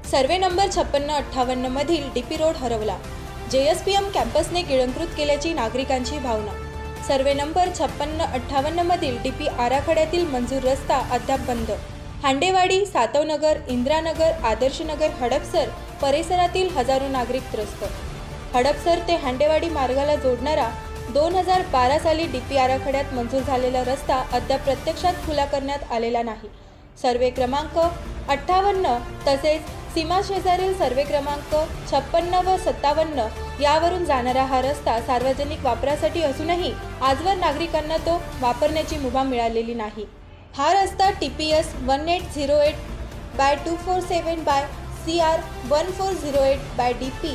Survey number 5658 मधील DP road हरवला। JSPM कॅम्पसने गिळंकृत केल्याची नागरिकांची भावना। सर्वे नंबर 5658 मधील डीपी आराखड्यातील मंजूर रस्ता अद्याप बंद। हांडेवाडी, सातवनगर, इंदिरानगर, आदर्शनगर, हडपसर परिसरातील हजारो नागरिक त्रस्त। हडपसर ते हांडेवाडी मार्गाला जोडणारा 2012 साली डीपी आराखड्यात मंजूर झालेला रस्ता अद्याप प्रत्यक्षात खुला करण्यात आलेला नाही। सर्वे क्रमांक 58 तसेच सीमा शेजारील सर्वे क्रमांक 56 व 57 यावरून जाणारा हा रस्ता सार्वजनिक वापरासाठी असूनही आजवर नागरिकांना तो वापरण्याची मुभा मिळालेली नाही। हा रस्ता TPS 1808/247 CR 1408/DP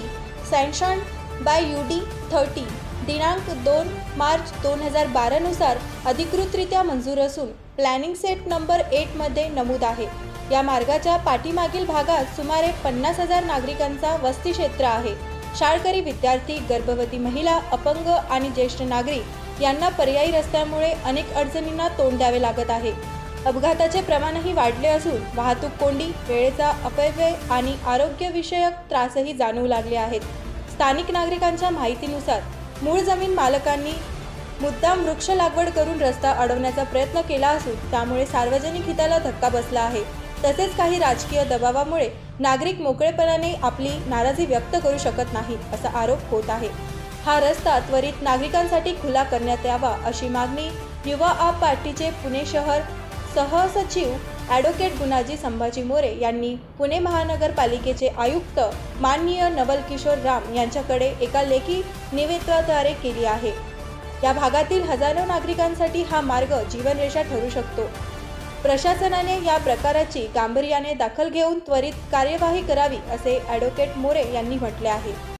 sanction by UD 30 दिनांक 2 मार्च 2012 नुसार अधिकृतरित्या मंजूर असून प्लॅनिंग सेट नंबर 8 मध्ये नमूद आहे। या मार्गाच्या पाठीमागील भागात सुमारे 50,000 नागरिकांचा वस्ती क्षेत्र आहे। शाळकरी विद्यार्थी, गर्भवती महिला, अपंग आणि ज्येष्ठ नागरिक यांना पर्यायी रस्त्यामुळे अनेक अडचणींना तोंड द्यावे लागत आहे। अपघाताचे प्रमाणही वाढले असून वाहतूक कोंडी, वेळेचा अपव्यय आणि आरोग्यविषयक त्रासही जाणवू लागले आहेत। स्थानिक नागरिकांच्या माहितीनुसार मूळ जमीन मालकांनी मुद्दाम वृक्ष लागवड करून रस्ता अडवण्याचा प्रयत्न केला असून त्यामुळे सार्वजनिक हिताला धक्का बसला आहे। तसेच काही राजकीय दबावामुळे नागरिक मोकळेपणाने आपली नाराजी व्यक्त करू शकत नाहीत असा आरोप होत आहे। हा रस्ता त्वरित नागरिकांसाठी खुला करण्यात यावा अशी मागणी युवा आप पार्टीचे पुणे शहर सहसचिव ॲडव्होकेट गुणाजी संभाजी मोरे यांनी पुणे महानगरपालिकेचे आयुक्त माननीय नवल किशोर राम यांच्याकडे एका लेखी निवेदनाद्वारे केली आहे। या भागातील हजारो नागरिकांसाठी हा मार्ग जीवनरेषा ठरू शकतो। प्रशासनाने या प्रकाराची गांभीर्याने दखल घेऊन त्वरित कार्यवाही करावी असे ॲडव्होकेट मोरे यांनी म्हटले आहे।